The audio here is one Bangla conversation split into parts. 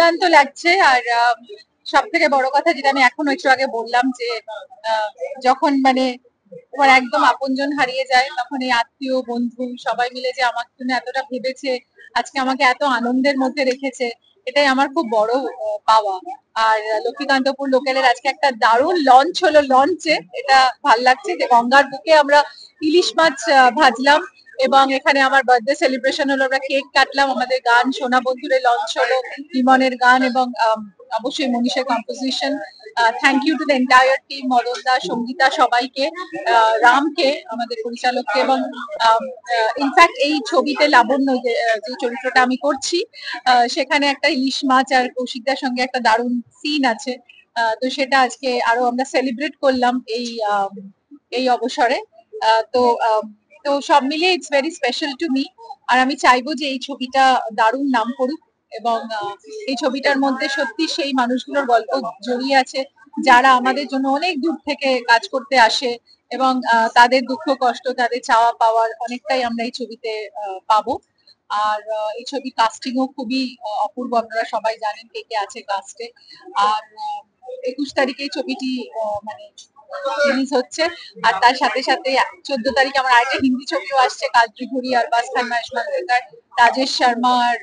দুর্দান্ত লাগছে। আর সব থেকে বড় কথা যেটা আমি এখনো একটু আগে বললাম যে যখন মানে তোমার একদম আপনজন হারিয়ে যায়, তখন এই আত্মীয় বন্ধু সবাই মিলে যে আমার জন্য এতটা ভেবেছে, আজকে আমাকে এত আনন্দের মধ্যে রেখেছে, এটাই আমার খুব বড় পাওয়া। আর লক্ষ্মীকান্তপুর লোকালের আজকে একটা দারুণ লঞ্চ হলো, লঞ্চে এটা ভাল লাগছে যে গঙ্গার বুকে আমরা ইলিশ মাছ ভাজলাম, এবং এখানে আমার বার্থডে সেলিব্রেশন হলো, আমরা কেক কাটলাম, আমাদের গান সোনা বন্ধুরে লঞ্চ হলো, ইমনের গান, এবং অবশ্যই মনীষের composition. Thank you to the entire team, মদনদা, সঙ্গীতা, সবাইকে, রামকে আমাদের পরিচালককে, এবং ইনফ্যাক্ট এই ছবিতে লাবণ্য যে চরিত্রটা আমি করছি, সেখানে একটা ইলিশ মাছ আর কৌশিকদার সঙ্গে একটা দারুণ সিন আছে। তো সেটা আজকে আরো আমরা সেলিব্রেট করলাম এই অবসরে। তো তো সব মিলিয়ে it's very special to me. আর আমি চাইবো যে এই ছবিটা দারুণ নাম করুক, এবং এই ছবিটার মধ্যে সত্যি সেই মানুষগুলোর গল্প জড়িয়ে আছে যারা আমাদের জন্য অনেক দূর থেকে কাজ করতে আসে, এবং তাদের দুঃখ কষ্ট, তাদের চাওয়া পাওয়ার অনেকটাই আমরা এই ছবিতে পাবো। আর এই ছবি কাস্টিংও খুবই অপূর্ব, আপনারা সবাই জানেন কে কে আছে কাস্টে। আর 21 তারিখে এই ছবিটি মানে রিলিজ হচ্ছে। আর তার সাথে সাথে 14 তারিখে আমার আরেকটা হিন্দি ছবিও আসছে, কালকি ঘুরি, আরবাজ খান, মহেশ মান্জরেকর, রাজেশ শর্মা আর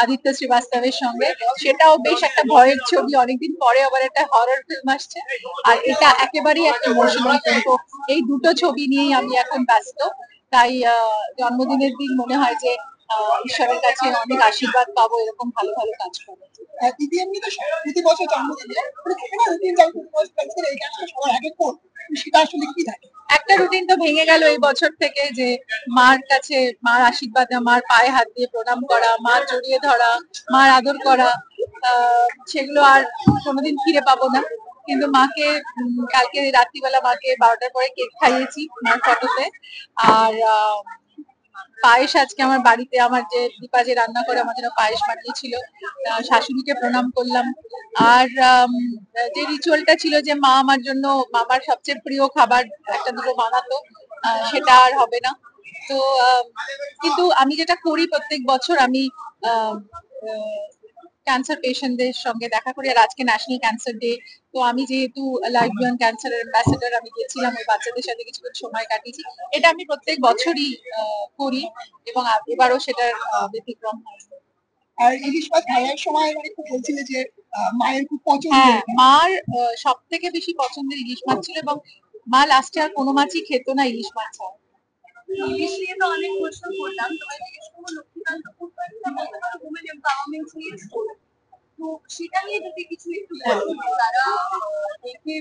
আদিত্য শ্রীবাস্তবের সঙ্গে। সেটাও বেশ একটা ভয়ের ছবি, অনেকদিন পরে আবার একটা হরর ফিল্ম আসছে। আর এটা একেবারেই একটা মৌসুমী ফিল্ম। তো এই দুটো ছবি নিয়েই আমি এখন ব্যস্ত। তাই জন্মদিনের দিন মনে হয় যে ঈশ্বরের কাছে অনেক আশীর্বাদ পাবো এরকম ভালো ভালো কাজ করবো। দিদি এমনি তো প্রতি বছর জন্মদিনে রুটিন যায়, প্রতি বছর এই কাজটা সবার আগে কোন সেটা আসলে কি থাকে? একটা রুটিন তো ভেঙে গেল এই বছর থেকে, যে মার কাছে, মার আশীর্বাদ, মার পায়ে হাত দিয়ে প্রণাম করা, মার জড়িয়ে ধরা, মার আদর করা, সেগুলো আর কোনোদিন ফিরে পাবো না। কিন্তু মাকে কালকে রাত্রিবেলা মাকে 12টার পরে কেক খাইয়েছি মার ফটোতে। আর পায়েস আজকে আমার বাড়িতে, আমার যে দীপা যে রান্না করে আমার জন্য পায়েস বানিয়েছিল, শাশুড়িকে প্রণাম করলাম। আর যে রিচুয়ালটা ছিল যে মা আমার জন্য মামার সবচেয়ে প্রিয় খাবার একটা দুটো বানাতো, সেটা আর হবে না। তো কিন্তু আমি যেটা করি প্রত্যেক বছর, আমি ক্যান্সার পেশেন্টদের সঙ্গে দেখা করি। আর আজকে ন্যাশনাল ক্যান্সার ডে, তো আমি যেহেতু লাইফ বিয়ন্ড ক্যান্সারের অ্যাম্বাসেডর, আমি গেছিলাম ওই বাচ্চাদের সাথে কিছুক্ষণ সময় কাটিয়েছি। এটা আমি প্রত্যেক বছরই করি, এবং এবারও সেটার ব্যতিক্রম হয়। আর ইলিশ মাছ খাওয়ার সময় মানে খুব বলছিলে যে মায়ের খুব পছন্দ। হ্যাঁ, মার সব থেকে বেশি পছন্দের ইলিশ মাছ ছিল, এবং মা লাস্টে আর কোনো মাছই খেত না ইলিশ মাছ ছাড়া। ইলিশ নিয়ে তো অনেক প্রশ্ন করলাম, তোমায় জিজ্ঞেস করবো লক্ষ্মীকান্তপুর তো একটা বলতে পারো উমেন এম্পাওয়ারমেন্ট নিয়ে স্টোরি, তো সেটা নিয়ে যদি কিছু একটু বলো, তারা দেখে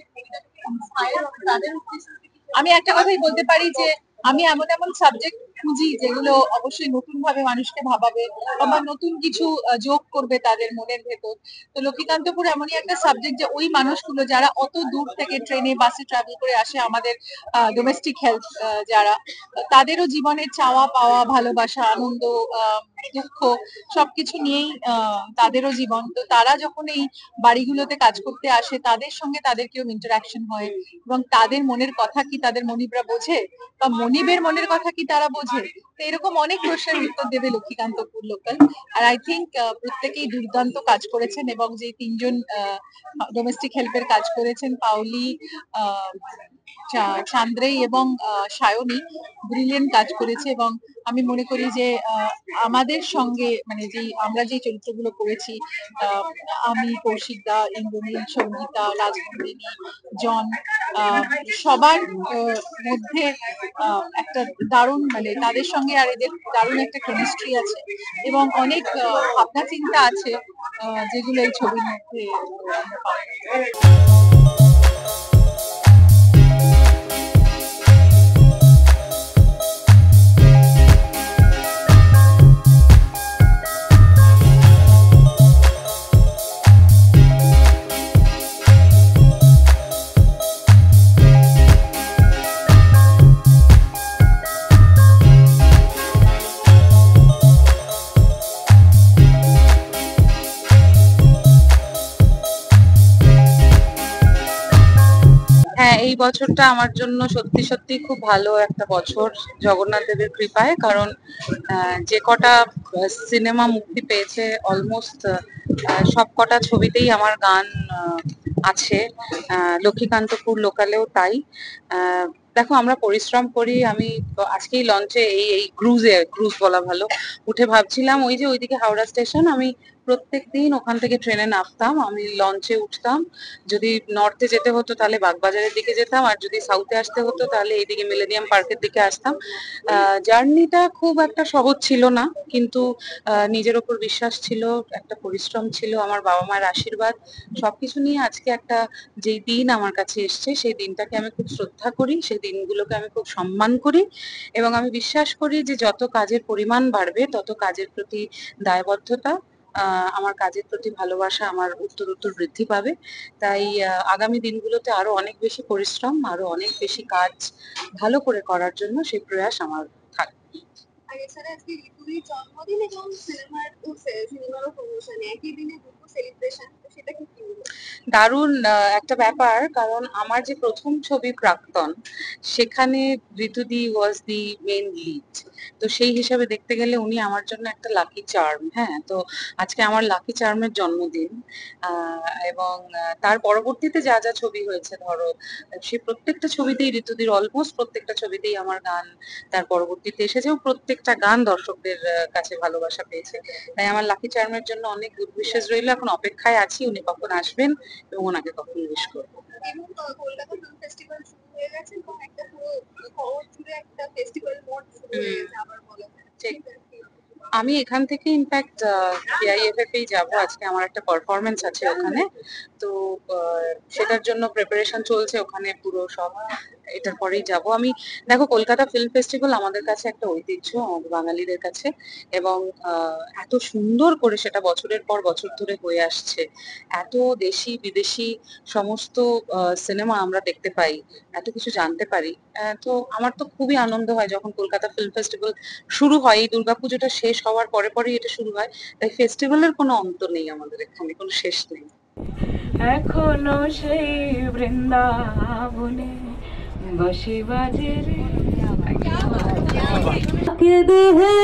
ইন্সপায়ার হবে, তাদের উদ্দেশ্যে। আমি একটা কথাই বলতে পারি যে আমি এমন এমন সাবজেক্ট খুঁজি যেগুলো অবশ্যই নতুন ভাবে মানুষকে ভাবাবে, বা নতুন কিছু যোগ করবে তাদের মনের ভেতর। তো লক্ষ্মীকান্তপুর এমনই একটা সাবজেক্ট যে ওই মানুষগুলো যারা অত দূর থেকে ট্রেনে বাসে ট্রাভেল করে আসে, আমাদের ডোমেস্টিক হেলথ যারা, তাদেরও জীবনের চাওয়া পাওয়া, ভালোবাসা, আনন্দ, দুঃখ সবকিছু নিয়েই তাদেরও জীবন। তো তারা যখন এই বাড়িগুলোতে কাজ করতে আসে, তাদের সঙ্গে তাদের কেউ ইন্টারাকশন হয়, এবং তাদের মনের কথা কি তাদের মনিবরা বোঝে, বা মনিবের মনের কথা কি তারা বোঝে। তো এরকম অনেক প্রশ্নের উত্তর দেবে লক্ষ্মীকান্তপুর লোকাল। আর আই থিঙ্ক প্রত্যেকেই দুর্দান্ত কাজ করেছেন, এবং যে তিনজন ডোমেস্টিক হেল্পের কাজ করেছেন, পাওলি, চান্দ্রেই এবং সায়নী, ব্রিলিয়েন্ট কাজ করেছে। এবং আমি মনে করি যে আমাদের সঙ্গে মানে যে আমরা যে চরিত্রগুলো করেছি, আমি, কৌশিকদা, ইন্দ্রনীল, সঙ্গীতা, রাজনন্দিনী, জন, সবার মধ্যে একটা দারুণ মানে তাদের সঙ্গে আর এদের দারুণ একটা কেমিস্ট্রি আছে, এবং অনেক ভাবনা চিন্তা আছে যেগুলো এই ছবির মধ্যে আমরা পাবো। হ্যাঁ, এই বছরটা আমার জন্য সত্যি সত্যি খুব ভালো একটা বছর জগন্নাথ দেবের কৃপায়। কারণ যে কটা সিনেমা মুক্তি পেয়েছে, অলমোস্ট সবকটা ছবিতেই আমার গান আছে। লক্ষ্মীকান্তপুর লোকালেও তাই। আহ, দেখো আমরা পরিশ্রম করি। আমি আজকেই লঞ্চে এই ক্রুজ বলা ভালো, উঠে ভাবছিলাম ওই যে ওইদিকে হাওড়া স্টেশন, আমি প্রত্যেক দিন ওখান থেকে ট্রেনে নামতাম, আমি লঞ্চে উঠতাম। যদি নর্থে যেতে হতো তাহলে বাগবাজারের দিকে যেতাম, আর যদি সাউথে আসতে হতো তাহলে এইদিকে মিলেনিয়াম পার্কের দিকে আসতাম। জার্নিটা খুব একটা সহজ ছিল না, কিন্তু নিজের ওপর বিশ্বাস ছিল, একটা পরিশ্রম ছিল, আমার বাবা মায়ের আশীর্বাদ, সবকিছু নিয়ে আজকে একটা যেই দিন আমার কাছে এসছে সেই দিনটাকে আমি খুব শ্রদ্ধা করি, সেই দিনগুলোকে আমি খুব সম্মান করি, এবং আমি বিশ্বাস করি যে যত কাজের পরিমাণ বাড়বে তত কাজের প্রতি দায়বদ্ধতা, আমার কাজের প্রতি ভালোবাসা আমার উত্তরোত্তর বৃদ্ধি পাবে। তাই আগামী দিনগুলোতে আরো অনেক বেশি পরিশ্রম, আরো অনেক বেশি কাজ ভালো করে করার জন্য সেই প্রয়াস আমার থাকবে। আর এছাড়া আজকে ঋতুর জন্মদিন এবং সিনেমারও প্রমোশন একই দিনে দুটো সেলিব্রেশন, তো সেটা কি কি বলবো? দারুণ একটা ব্যাপার, কারণ আমার যে প্রথম ছবি প্রাক্তন, সেখানে ঋতুদি ওয়াজ দি মেইন লিড। তো সেই হিসাবে দেখতে গেলে উনি আমার জন্য একটা লাকি চার্ম। হ্যাঁ, তো আজকে আমার লাকি চার্মের জন্মদিন। এবং তার পরবর্তীতে যা যা ছবি হয়েছে, ধরো সেই প্রত্যেকটা ছবিতেই ঋতুদির, অলমোস্ট প্রত্যেকটা ছবিতেই আমার গান তার পরবর্তীতে এসেছে, এবং প্রত্যেকটা গান দর্শকদের কাছে ভালোবাসা পেয়েছে। তাই আমার লাকি চার্মের জন্য অনেক গুড উইশেস রইলো। এখন অপেক্ষায় আছি উনি কখন আসবেন এবং ওনাকে কখন উইশ করবো। এবং কলকাতা ফিল্ম ফেস্টিভ্যাল শুরু হয়ে গেছে এবং একটা পুরো শহর জুড়ে একটা ফেস্টিভ্যাল মোড শুরু হয়ে গেছে আবার বলা যায়। ঠিক। আমি এখান থেকে ইনফ্যাক্ট সিআইএফএফ এই যাবো, আজকে আমার একটা পারফরমেন্স আছে ওখানে। তো সেটার জন্য প্রিপারেশন চলছে ওখানে পুরো সব। এটার পরেই যাব আমি। দেখো, কলকাতা ফিল্ম ফেস্টিভ্যাল আমাদের কাছে একটা ঐতিহ্য, আমাদের বাঙালিদের কাছে, এবং এত সুন্দর করে সেটা বছরের পর বছর ধরে হয়ে আসছে। এত দেশি বিদেশি সমস্ত সিনেমা আমরা দেখতে পাই, এত কিছু জানতে পারি। তো আমার তো খুবই আনন্দ হয় যখন কলকাতা ফিল্ম ফেস্টিভ্যাল শুরু হয়। এই দুর্গাপুজোটা শেষ হওয়ার পরে পরেই এটা শুরু হয়। তাই ফেস্টিভ্যালের কোনো অন্ত নেই, আমাদের এখানে কোনো শেষ নেই। এখনো সেই বৃন্দাবনে বসে বাজে রে কে দেহে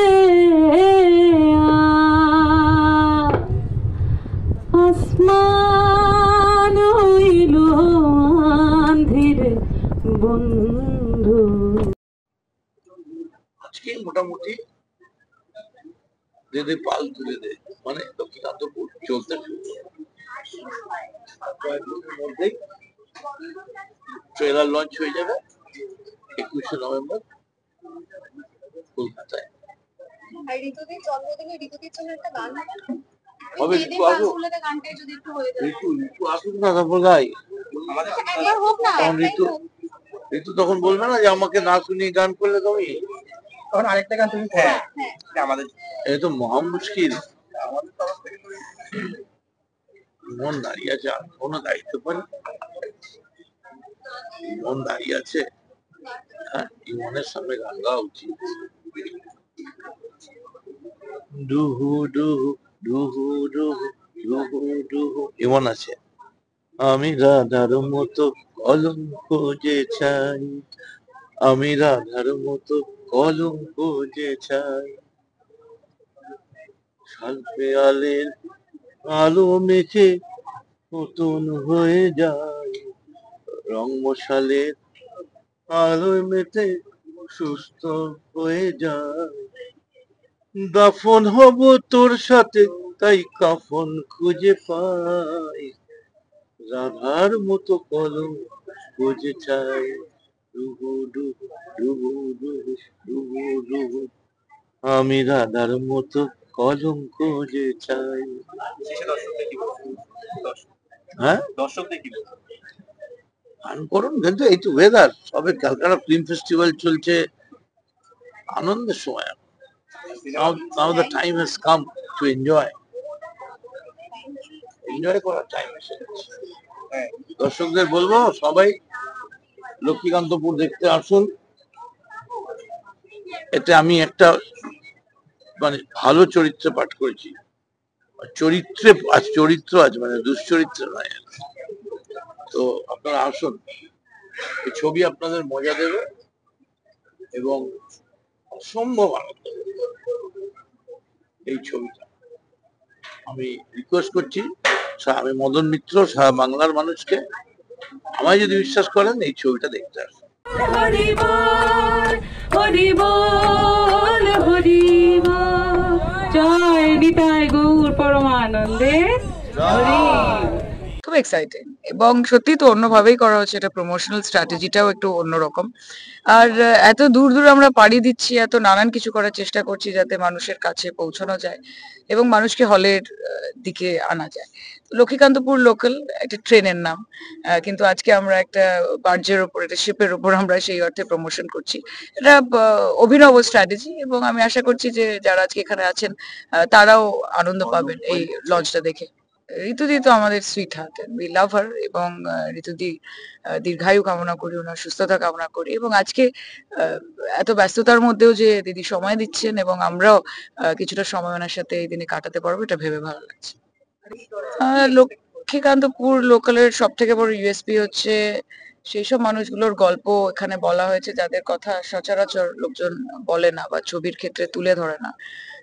আসমান হইল ধীরে বন্ধু। আজকে মোটামুটি দে দে পাল তুলে দে মানে লক্ষ্মীকান্তপুর চলতে শুরু মধ্যেই ট্রেলার লঞ্চ হয়ে যাবে 21শে নভেম্বর কলকাতায়। আর ঋতুদির জন্মদিনে ঋতুদির জন্য একটা গান হবে না? হবে, এই ঋতু মেয়েদের আসুক। গানগুলোতে গানটাই যদি একটু হয়ে যায়। ঋতু আসুক না, তারপর গাই। একবার হোক না, তখন একটাই ঋতু হোক। ঋতু তখন বলবে না যে আমাকে না শুনিয়ে গান করলে তুমি। তখন আরেকটা গান তুমি করো। আমাদের এই তো মহা মুশকিল। মন দাঁড়িয়ে আছে, আর কোনো দায়িত্ব পারি মন দাঁড়িয়ে আছে। হ্যাঁ, ইমনের সামনে গান গাওয়া উচিত। ডুহু ডুহু ডুহু ডুহু ডুহু ডুহু ইমন আছে। আমি রাধার মতো কলঙ্ক যে চাই, আমি রাধার মতো কলঙ্ক যে চাই, শাল পেয়ালের আলো মেখে নতুন হয়ে যায়, রং মশালের আলো মেতে সুস্থ হয়ে যায়, দাফন হব তোর সাথে তাই কাফন খুঁজে পাই, রাধার মতো কলঙ্ক খুঁজে চাই, ডুবু ডুবু ডুবু ডুবু ডুবু ডুবু, আমি রাধার মতো কলঙ্ক যে চাই। হ্যাঁ, দর্শকদের কি গান করুন, কিন্তু এই তো ওয়েদার, সবে ক্যালকাটা ফিল্ম ফেস্টিভ্যাল চলছে, আনন্দের সময়। Now the time has come to enjoy করার টাইম এসে গেছে। দর্শকদের বলবো সবাই লক্ষ্মীকান্তপুর দেখতে আসুন। এতে আমি একটা মানে ভালো চরিত্রে পাঠ করেছি, চরিত্র আছে মানে দুশ্চরিত্র নয়। তো আপনারা আসুন, এই ছবি আপনাদের মজা দেবে এবং অসম্ভব আনন্দ দেবে। এই ছবিটা আমি রিকোয়েস্ট করছি আমি মদন মিত্র সারা বাংলার মানুষকে আমায় যদি বিশ্বাস করেন এই ছবিটা দেখতে আসুন। হরি বল হরি বল হরি বল, জয় নিতাই গৌর পরমানন্দে হরি। খুব এক্সাইটিং এবং সত্যি তো অন্যভাবেই করা হচ্ছে, এটা প্রমোশনাল স্ট্র্যাটেজিটাও একটু অন্যরকম। আর এত দূর দূর আমরা পাড়ি দিচ্ছি, এত নানান কিছু করার চেষ্টা করছি যাতে মানুষের কাছে পৌঁছানো যায় এবং মানুষকে হলের দিকে আনা যায়। লক্ষ্মীকান্তপুর লোকাল একটা ট্রেনের নাম, কিন্তু আজকে আমরা একটা বার্জের ওপর, একটা শিপের ওপর আমরা সেই অর্থে প্রমোশন করছি। এটা অভিনব স্ট্র্যাটেজি এবং আমি আশা করছি যে যারা আজকে এখানে আছেন তারাও আনন্দ পাবেন এই লঞ্চটা দেখে। ঋতুদি তো আমাদের সুইট হার্ট, উই লাভ হার, এবং ঋতুদি দীর্ঘায়ু কামনা করি, ওনার সুস্থতা কামনা করি। এবং আজকে এত ব্যস্ততার মধ্যেও যে দিদি সময় দিচ্ছেন এবং আমরাও কিছুটা সময় ওনার সাথে এই দিনে কাটাতে পারবো, এটা ভেবে ভালো লাগছে। লক্ষ্মীকান্তপুর লোকালের সব থেকে বড় ইউএসপি হচ্ছে সেই সব মানুষগুলোর গল্প এখানে বলা হয়েছে যাদের কথা সচরাচর লোকজন বলে না বা ছবির ক্ষেত্রে তুলে ধরে না,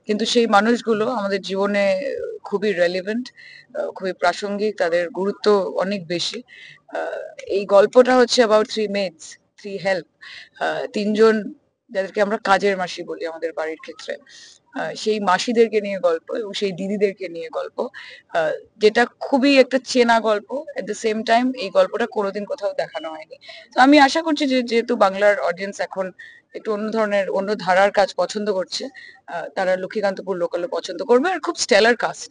কিন্তু সেই মানুষগুলো আমাদের জীবনে খুবই রেলিভেন্ট, খুবই প্রাসঙ্গিক, তাদের গুরুত্ব অনেক বেশি। এই গল্পটা হচ্ছে অ্যাবাউট 3 মেডস, 3 হেল্প, 3 জন যাদেরকে আমরা কাজের মাসি বলি আমাদের বাড়ির ক্ষেত্রে। সেই মাসিদেরকে নিয়ে গল্প এবং সেই দিদিদেরকে নিয়ে গল্প, যেটা খুবই একটা চেনা গল্প। এট দ্য সেম টাইম এই গল্পটা কোনোদিন কোথাও দেখানো হয়নি। তো আমি আশা করছি যে যেহেতু বাংলার অডিয়েন্স এখন একটু অন্য ধরনের, অন্য ধারার কাজ পছন্দ করছে, তারা লক্ষ্মীকান্তপুর লোকালও পছন্দ করবে। আর খুব স্টেলার কাস্ট,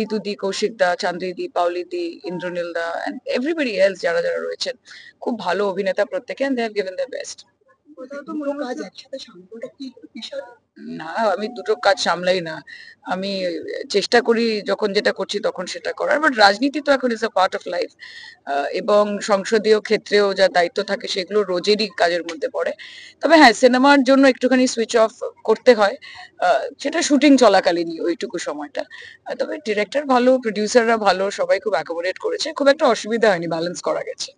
ঋতুদি, কৌশিক দা, চান্দ্রিদি, পাউলিদি, Indranil da and everybody else যারা যারা রয়েছেন, খুব ভালো অভিনেতা প্রত্যেকে, and they have given the best. কাজ একসাথে সামলানোটা কি একটু বিষয়? না, আমি দুটো কাজ সামলাই না, আমি চেষ্টা করি যখন যেটা করছি তখন সেটা করার। বাট রাজনীতি তো এখন is a part of life, এবং সংসদীয় ক্ষেত্রেও যা দায়িত্ব থাকে সেগুলো রোজেরই কাজের মধ্যে পড়ে। তবে হ্যাঁ, সিনেমার জন্য একটুখানি সুইচ অফ করতে হয়, সেটা শুটিং চলাকালীনই ওইটুকু সময়টা। তবে ডিরেক্টর ভালো, প্রডিউসাররা ভালো, সবাই খুব অ্যাকোমোডেট করেছে, খুব একটা অসুবিধা হয়নি, ব্যালেন্স করা গেছে।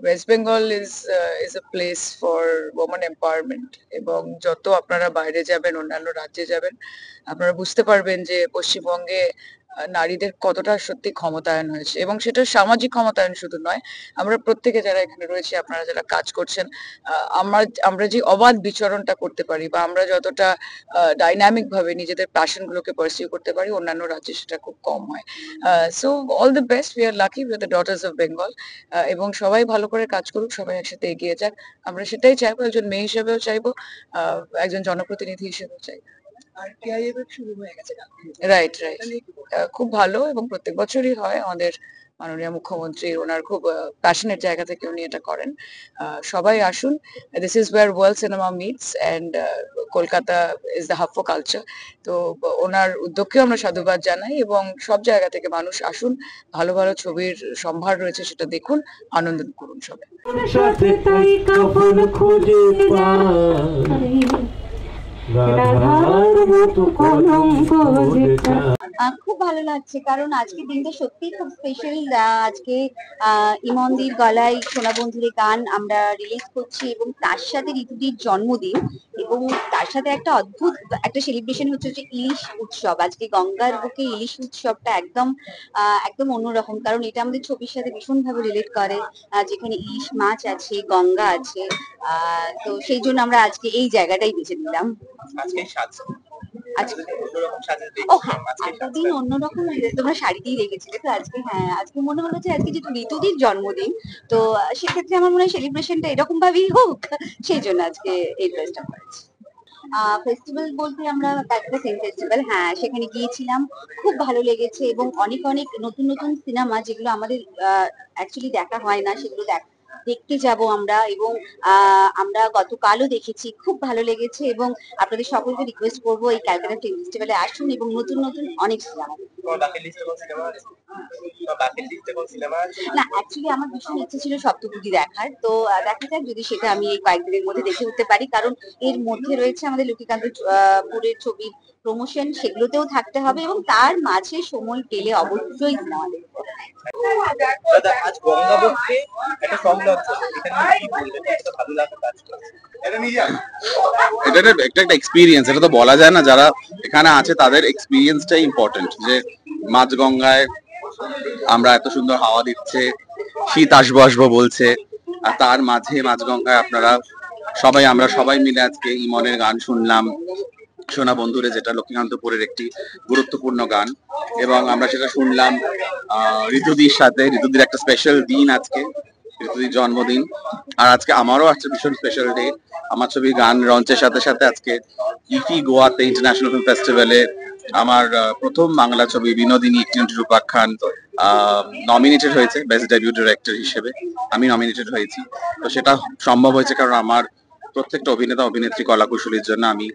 West Bengal is a place for women empowerment, এবং যত আপনারা বাইরে যাবেন, অন্যান্য রাজ্যে যাবেন, আপনারা বুঝতে পারবেন যে পশ্চিমবঙ্গে নারীদের কতটা সত্যি ক্ষমতায়ন হয়েছে। এবং সেটা সামাজিক ক্ষমতায়ন শুধু নয়, আমরা প্রত্যেকে যারা এখানে রয়েছে, আপনারা যারা কাজ করছেন, আমরা যে অবাধ বিচরণটা করতে পারি বা আমরা যতটা ডাইনামিক ভাবে নিজেদের প্যাশন গুলোকে পারসিউ করতে পারি, অন্যান্য রাজ্যে সেটা খুব কম হয়। So all the best, we are lucky, we are the daughters of Bengal. এবং সবাই ভালো করে কাজ করুক, সবাই একসাথে এগিয়ে যাক, আমরা সেটাই চাইবো। একজন মেয়ে হিসেবেও চাইবো, একজন জনপ্রতিনিধি হিসেবেও চাইবো। আর কেআইএফ শুরু হয়ে গেছে। রাইট রাইট, খুব ভালো, এবং প্রত্যেক বছরই হয়। আমাদের মাননীয় মুখ্যমন্ত্রী ওনার খুব প্যাশনের জায়গা থেকে উনি এটা করেন। সবাই আসুন, this is wire world cinema meets, and Kolkata is the hub for culture. তো ওনার উদ্যোগকেও আমরা সাধুবাদ জানাই, এবং সব জায়গা থেকে মানুষ আসুন, ভালো ভালো ছবির সম্ভার রয়েছে, সেটা দেখুন, আনন্দ করুন সবাই। সাথে তাই কাপড় খুঁজে পাই, রাধার মতো কলঙ্ক যেটা। খুব ভালো লাগছে, কারণ আজকের দিনটা সত্যি খুব স্পেশাল। আজকে ইমনদীর গলায় সোনা বন্ধুরে গান আমরা রিলিজ করছি, এবং তার সাথে ঋতুদির জন্মদিন, এবং তার সাথে একটা অদ্ভুত একটা সেলিব্রেশন হচ্ছে যে ইলিশ উৎসব। আজকে গঙ্গার বুকে ইলিশ উৎসবটা একদম একদম অন্যরকম, কারণ এটা আমাদের ছবির সাথে ভীষণ ভাবে রিলেট করে, যেখানে ইলিশ মাছ আছে, গঙ্গা আছে। তো সেই জন্য আমরা আজকে এই জায়গাটাই বেছে নিলাম। ও হ্যাঁ, এতদিন অন্যরকম তোমরা শাড়িতেই রেখেছিলে, তো আজকে হ্যাঁ, আজকে মনে হলো যে আজকে যেহেতু ঋতুদির জন্মদিন, তো সেক্ষেত্রে আমার মনে হয় সেলিব্রেশনটা এরকম ভাবেই হোক, সেই জন্য আজকে এই ড্রেসটা পরেছি। ফেস্টিভ্যাল বলতে আমরা ক্যালকাটা ফিল্ম ফেস্টিভ্যাল, হ্যাঁ সেখানে গিয়েছিলাম, খুব ভালো লেগেছে। এবং অনেক অনেক নতুন নতুন সিনেমা যেগুলো আমাদের অ্যাকচুয়ালি দেখা হয় না, সেগুলো দেখতে যাব আমরা। এবং আমরা গতকালও দেখেছি, খুব ভালো লেগেছে। এবং আপনাদের সকলকে রিকোয়েস্ট করবো এই ক্যালকাটা ফিল্ম ফেস্টিভ্যালে আসুন, এবং নতুন নতুন অনেক সিনেমা। না, অ্যাকচুয়ালি আমার ভীষণ ইচ্ছে ছিল সপ্তপদী দেখার, তো দেখা যাক যদি সেটা আমি এই কয়েকদিনের মধ্যে দেখে উঠতে পারি, কারণ এর মধ্যে রয়েছে আমাদের লক্ষ্মীকান্তপুরের ছবির প্রমোশন, সেগুলোতেও থাকতে হবে, এবং তার মাঝে সময় পেলে অবশ্যই সিনেমা দেখবো। এটা একটা এক্সপিরিয়েন্স, এটা তো বলা যায় না, যারা এখানে আছে তাদের এক্সপিরিয়েন্সটাই ইম্পর্টেন্ট। যে মাঝগঙ্গায় আমরা এত সুন্দর হাওয়া দিচ্ছে, শীত আসবো আসবো বলছে, আর তার মাঝে মাঝগঙ্গায় আমরা সবাই মিলে আজকে ইমনের গান শুনলাম, সোনা বন্ধুরে, যেটা লক্ষ্মীকান্তপুরের একটি গুরুত্বপূর্ণ গান, এবং আমরা সেটা শুনলাম ঋতুদির সাথে। ঋতুদির একটা স্পেশাল দিন আজকে, ঋতুদির জন্মদিন, আর আজকে আমারও একটা ভীষণ স্পেশাল ডে। আমার ছবির গান লঞ্চের সাথে সাথে আজকে ইফি গোয়াতে ইন্টারন্যাশনাল ফিল্ম ফেস্টিভ্যালে আমার প্রথম বাংলা ছবি বিনোদিনী একটি রূপক খান নমিনেটেড হয়েছে বেস্ট ডেবিউট ডিরেক্টর হিসেবে। আমি নমিনেটেড হয়েছি, তো সেটা সম্ভব হয়েছে কারণ আমার প্রত্যেকটা অভিনেতা অভিনেত্রী কলাকুশলীর জন্য। আমি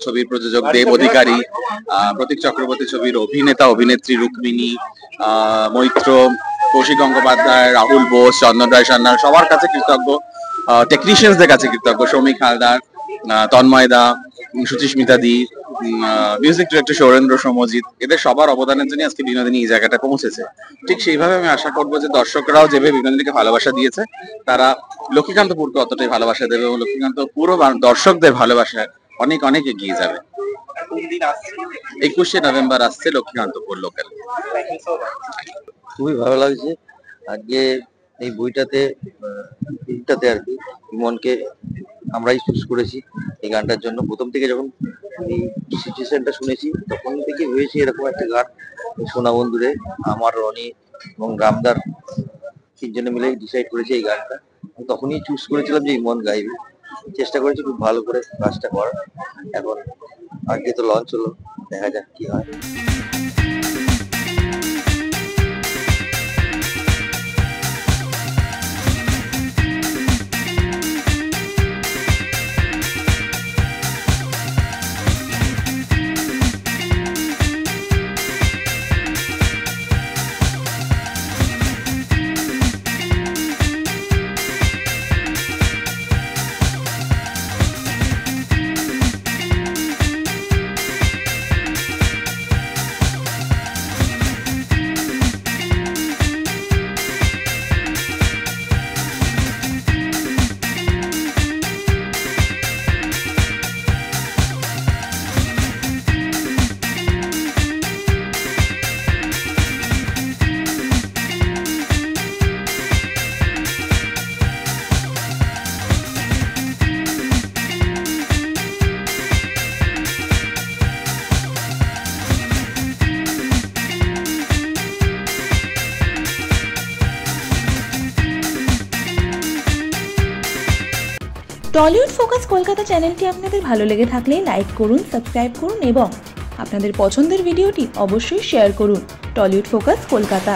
ছবির প্রযোজক দেব অধিকারী, প্রতীক চক্রবর্তী, ছবির অভিনেতা অভিনেত্রী রুক্মিণী, মৈত্র, কৌশিক গঙ্গোপাধ্যায়, রাহুল বোস, চন্দন রায় সান্যাল, সবার কাছে কৃতজ্ঞ, টেকনিশিয়ানসদের কাছে কৃতজ্ঞ, সৌমিক হালদার, তন্ময় দা, সুচিস্মিতা দি, মিউজিক ডিরেক্টর সৌরেন্দ্র সমজিৎ, এদের সবার অবদানের জন্য আজকে বিনোদিনী এই জায়গাটা পৌঁছেছে। ঠিক সেইভাবে আমি আশা করবো যে দর্শকরাও যেভাবে বিনোদিনীকে ভালোবাসা দিয়েছে, তারা লক্ষ্মীকান্তপুরকে অতটাই ভালোবাসা দেবে এবং লক্ষ্মীকান্তপুরও দর্শকদের ভালোবাসায় অনেক অনেক এগিয়ে যাবে। 21শে নভেম্বর আসছে লক্ষ্মীকান্তপুর লোকাল। খুবই ভালো লাগছে আজকে এই বইটাতে আর কি ইমনকে আমরাই চুজ করেছি এই গানটার জন্য। প্রথম থেকে যখন এই সিচুয়েশনটা শুনেছি তখন থেকে হয়েছে এরকম একটা গান, সোনা বন্ধুরে। আমার, রনি এবং রামদার তিনজনে মিলে ডিসাইড করেছে এই গানটা। তখনই চুজ করেছিলাম যে ইমন গাইবে, চেষ্টা করেছি খুব ভালো করে কাজটা করার। এখন আজকে তো লঞ্চ হলো, দেখা যাক কি হয়। টলিউড ফোকাস কলকাতা চ্যানেলটি আপনাদের ভালো লেগে থাকলে লাইক করুন, সাবস্ক্রাইব করুন এবং আপনাদের পছন্দের ভিডিওটি অবশ্যই শেয়ার করুন। Tollywood focus Kolkata.